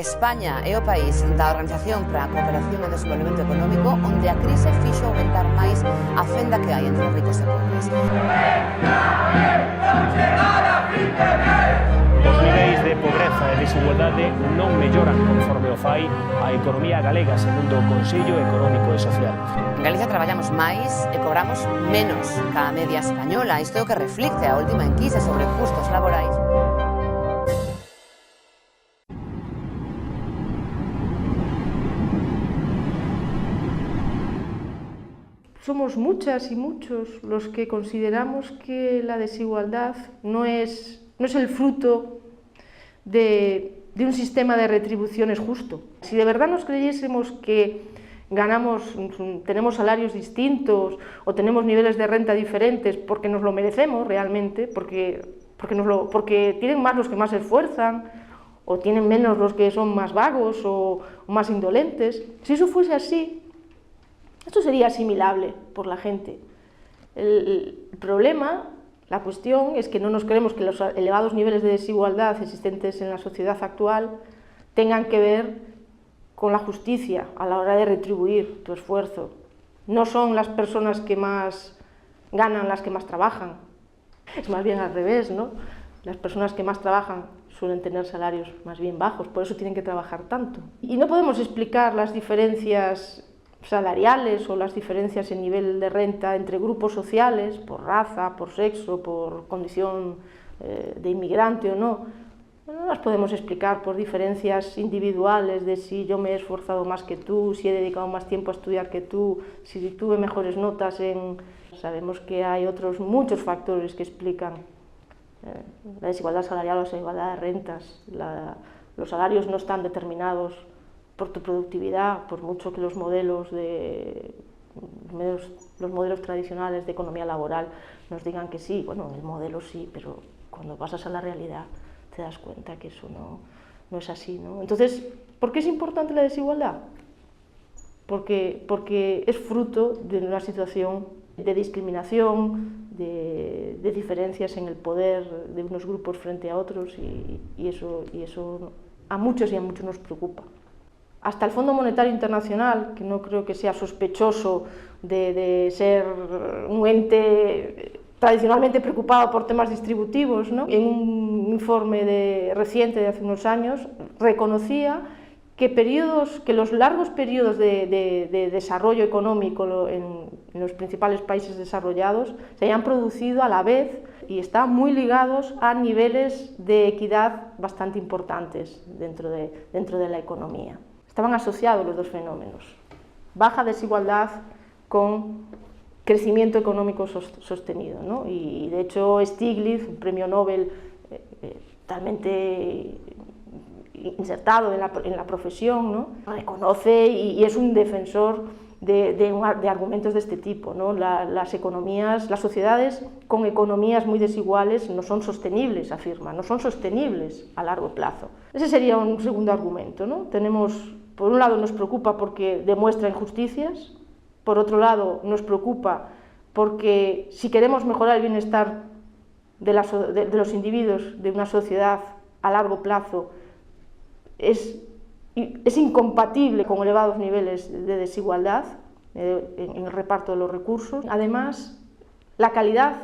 España é o país da Organización para a Cooperación e Desenvolvemento Económico onde a crise fixo aumentar máis a fenda que hai entre ricos e pobres. Os niveis de pobreza e desigualdade non melloran conforme o fai a economía galega, segundo o Consello Económico e Social. En Galicia traballamos máis e cobramos menos ca a media española. Isto é o que reflicte a última enquisa sobre custos laborais. Somos muchas y muchos los que consideramos que la desigualdad no es el fruto de un sistema de retribuciones justo. Si de verdad nos creyésemos que tenemos salarios distintos o tenemos niveles de renta diferentes porque nos lo merecemos realmente, porque tienen más los que más se esfuerzan o tienen menos los que son más vagos o más indolentes, si eso fuese así, esto sería asimilable por la gente. El problema, la cuestión, es que no nos creemos que los elevados niveles de desigualdad existentes en la sociedad actual tengan que ver con la justicia a la hora de retribuir tu esfuerzo. No son las personas que más ganan las que más trabajan. Es más bien al revés, ¿no? Las personas que más trabajan suelen tener salarios más bien bajos, por eso tienen que trabajar tanto. Y no podemos explicar las diferencias salariales o las diferencias en nivel de renta entre grupos sociales, por raza, por sexo, por condición de inmigrante o no. No las podemos explicar por diferencias individuales de si yo me he esforzado más que tú, si he dedicado más tiempo a estudiar que tú, si tuve mejores notas en... Sabemos que hay muchos factores que explican la desigualdad salarial o la desigualdad de rentas. Los salarios no están determinados por tu productividad, por mucho que los modelos tradicionales de economía laboral nos digan que sí. Bueno, el modelo sí, pero cuando pasas a la realidad te das cuenta que eso no es así, ¿no? Entonces, ¿por qué es importante la desigualdad? Porque es fruto de una situación de discriminación, de diferencias en el poder de unos grupos frente a otros y eso a muchos nos preocupa. Hasta el Fondo Monetario Internacional, que no creo que sea sospechoso de ser un ente tradicionalmente preocupado por temas distributivos, ¿no? En un informe reciente de hace unos años reconocía que los largos periodos de desarrollo económico en los principales países desarrollados se hayan producido a la vez y están muy ligados a niveles de equidad bastante importantes dentro de la economía. Estaban asociados los dos fenómenos, baja desigualdad con crecimiento económico sostenido, ¿no? Y de hecho Stiglitz, un premio Nobel totalmente insertado en la profesión, ¿no? Reconoce y es un defensor de argumentos de este tipo, ¿no? Las sociedades con economías muy desiguales no son sostenibles, afirma, no son sostenibles a largo plazo. Ese sería un segundo argumento, ¿no? Por un lado nos preocupa porque demuestra injusticias, por otro lado nos preocupa porque si queremos mejorar el bienestar de los individuos de una sociedad a largo plazo es incompatible con elevados niveles de desigualdad en el reparto de los recursos. Además, la calidad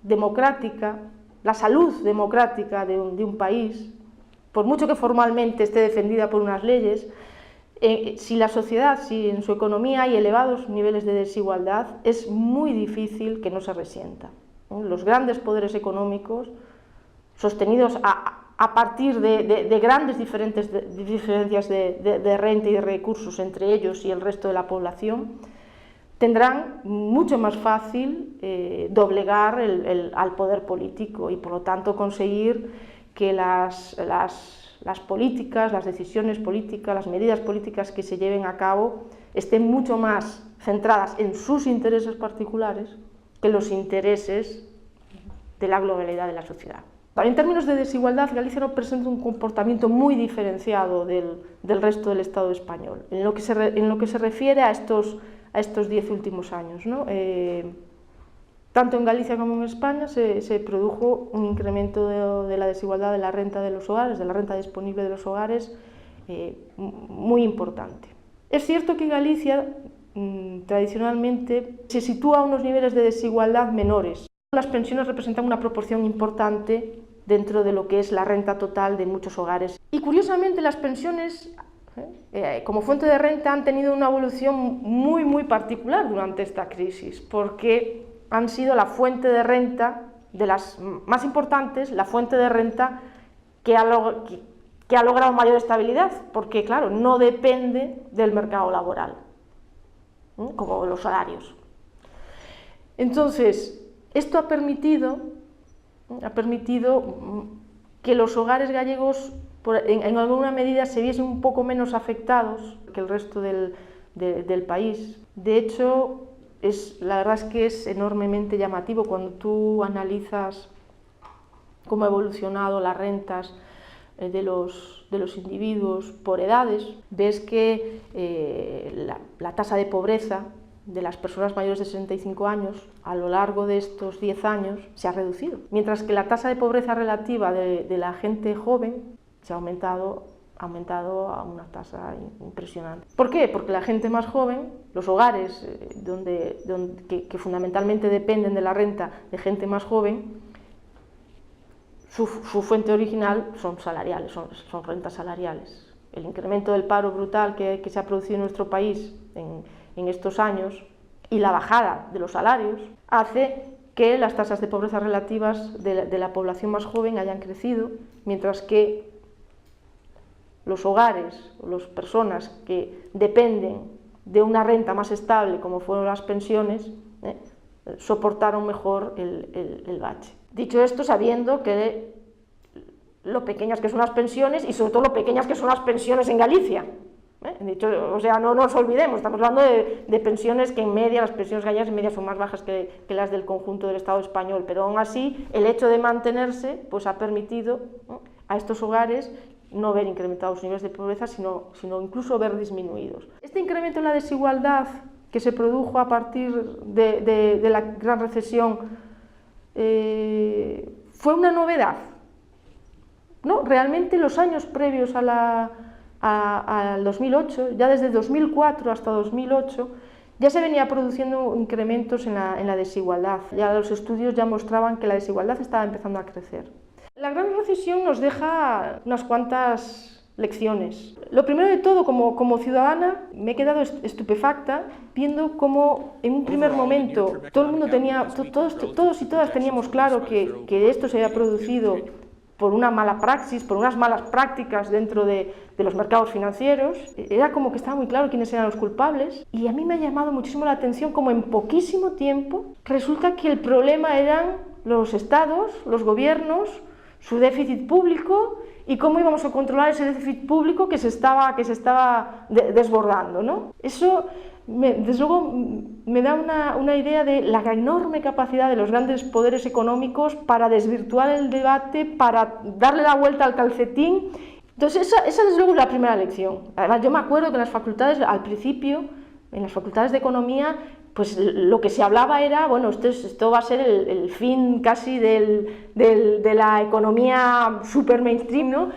democrática, la salud democrática de un país, por mucho que formalmente esté defendida por unas leyes, si en su economía hay elevados niveles de desigualdad, es muy difícil que no se resienta. Los grandes poderes económicos, sostenidos a partir de grandes diferencias de renta y de recursos entre ellos y el resto de la población, tendrán mucho más fácil doblegar al poder político y por lo tanto conseguir que las políticas, las decisiones políticas, las medidas políticas que se lleven a cabo estén mucho más centradas en sus intereses particulares que los intereses de la globalidad de la sociedad. En términos de desigualdad, Galicia no presenta un comportamiento muy diferenciado del resto del Estado español, en lo que se refiere a estos 10 últimos años, ¿no? Tanto en Galicia como en España se produjo un incremento de la desigualdad de la renta de los hogares, de la renta disponible de los hogares, muy importante. Es cierto que Galicia tradicionalmente se sitúa a unos niveles de desigualdad menores. Las pensiones representan una proporción importante dentro de lo que es la renta total de muchos hogares. Y curiosamente las pensiones como fuente de renta han tenido una evolución muy particular durante esta crisis, porque han sido la fuente de renta de las más importantes, la fuente de renta que ha logrado mayor estabilidad, porque claro, no depende del mercado laboral, como los salarios. Entonces, esto ha permitido que los hogares gallegos en alguna medida se viesen un poco menos afectados que el resto del país. De hecho, la verdad es que es enormemente llamativo cuando tú analizas cómo ha evolucionado las rentas de los individuos por edades. Ves que la tasa de pobreza de las personas mayores de 65 años a lo largo de estos 10 años se ha reducido, mientras que la tasa de pobreza relativa de la gente joven se ha aumentado a una tasa impresionante. ¿Por qué? Porque la gente más joven, los hogares que fundamentalmente dependen de la renta de gente más joven, su fuente original son salariales, son rentas salariales. El incremento del paro brutal que se ha producido en nuestro país en estos años y la bajada de los salarios hace que las tasas de pobreza relativas de la población más joven hayan crecido, mientras que los hogares, las personas que dependen de una renta más estable, como fueron las pensiones, soportaron mejor el bache. Dicho esto, sabiendo que lo pequeñas que son las pensiones y sobre todo lo pequeñas que son las pensiones en Galicia. O sea, no nos olvidemos, estamos hablando de pensiones que en media, las pensiones gallegas en media son más bajas que las del conjunto del Estado español, pero aún así el hecho de mantenerse pues ha permitido a estos hogares no ver incrementados sus niveles de pobreza, sino incluso ver disminuidos. Este incremento en la desigualdad que se produjo a partir de la gran recesión fue una novedad, ¿no? Realmente los años previos al 2008, ya desde 2004 hasta 2008, ya se venía produciendo incrementos en la desigualdad. Ya los estudios ya mostraban que la desigualdad estaba empezando a crecer. La gran recesión nos deja unas cuantas lecciones. Lo primero de todo, como ciudadana, me he quedado estupefacta viendo cómo en un primer momento todo el mundo todos y todas teníamos claro que esto se había producido por una mala praxis, por unas malas prácticas dentro de los mercados financieros. Era como que estaba muy claro quiénes eran los culpables, y a mí me ha llamado muchísimo la atención como en poquísimo tiempo resulta que el problema eran los estados, los gobiernos, su déficit público y cómo íbamos a controlar ese déficit público que se estaba desbordando, ¿no? Eso, desde luego, me da una idea de la enorme capacidad de los grandes poderes económicos para desvirtuar el debate, para darle la vuelta al calcetín. Entonces, esa desde luego es la primera lección. Además, yo me acuerdo que en las facultades, al principio, en las facultades de economía, pues lo que se hablaba era, bueno, esto va a ser el fin casi de la economía super mainstream, ¿no?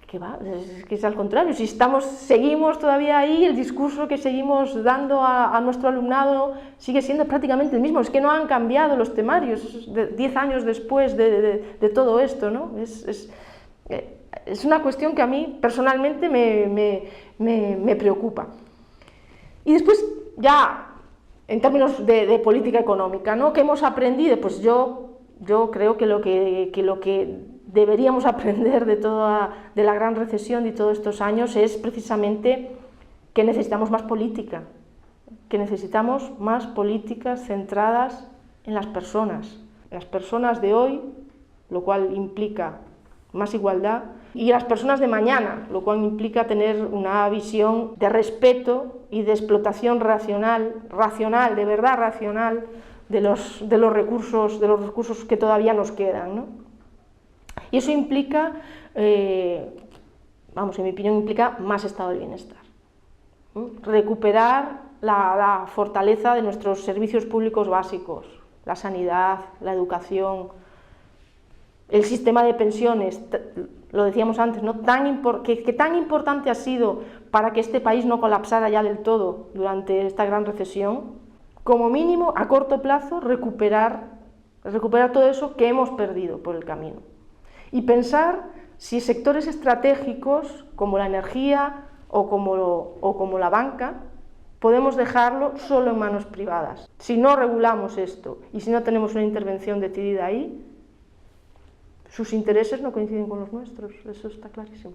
¿Qué va? Es que es al contrario, si seguimos todavía ahí, el discurso que seguimos dando a nuestro alumnado sigue siendo prácticamente el mismo, es que no han cambiado los temarios 10 años después de todo esto, ¿no? Es una cuestión que a mí personalmente me preocupa. Y después ya, en términos de política económica, ¿no? ¿Qué hemos aprendido? Pues yo creo que lo que deberíamos aprender de la gran recesión de todos estos años es precisamente que necesitamos más política, que necesitamos más políticas centradas en las personas de hoy, lo cual implica más igualdad, y las personas de mañana, lo cual implica tener una visión de respeto y de explotación racional, de verdad racional, de los recursos que todavía nos quedan, ¿no? Y eso implica, en mi opinión, implica más estado de bienestar. Recuperar la fortaleza de nuestros servicios públicos básicos, la sanidad, la educación, el sistema de pensiones, lo decíamos antes, ¿no? que tan importante ha sido para que este país no colapsara ya del todo durante esta gran recesión, como mínimo, a corto plazo, recuperar todo eso que hemos perdido por el camino. Y pensar si sectores estratégicos como la energía o como la banca podemos dejarlo solo en manos privadas. Si no regulamos esto y si no tenemos una intervención decidida ahí, sus intereses no coinciden con los nuestros, eso está clarísimo.